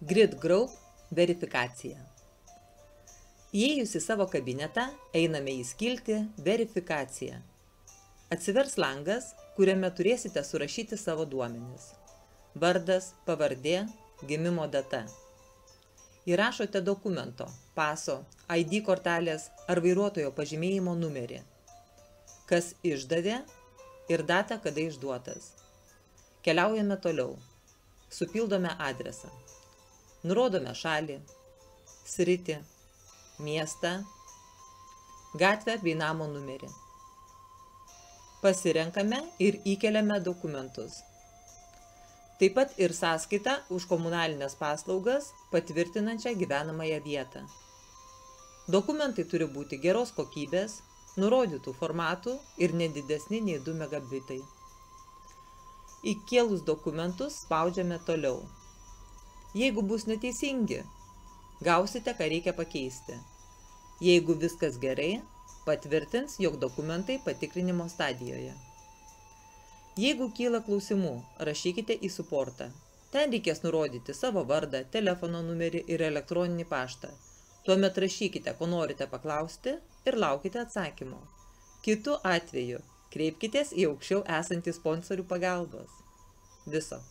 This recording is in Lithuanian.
GridGroup verifikacija. Įėjus į savo kabinetą, einame į skiltį Verifikacija. Atsivers langas, kuriame turėsite surašyti savo duomenis. Vardas, pavardė, gimimo data. Įrašote dokumento, paso, ID kortelės ar vairuotojo pažymėjimo numerį. Kas išdavė ir datą, kada išduotas. Keliaujame toliau. Supildome adresą. Nurodome šalį, sritį, miestą, gatvę bei namo numerį. Pasirenkame ir įkeliame dokumentus. Taip pat ir sąskaitą už komunalinės paslaugas patvirtinančią gyvenamąją vietą. Dokumentai turi būti geros kokybės, nurodytų formatų ir nedidesni nei 2 megabitai. Įkėlus dokumentus spaudžiame toliau. Jeigu bus neteisingi, gausite, ką reikia pakeisti. Jeigu viskas gerai, patvirtins, jog dokumentai patikrinimo stadijoje. Jeigu kyla klausimų, rašykite į suportą. Ten reikės nurodyti savo vardą, telefono numerį ir elektroninį paštą. Tuomet rašykite, ko norite paklausti ir laukite atsakymo. Kitu atveju kreipkitės į aukščiau esantį sponsorių pagalbos. Viso.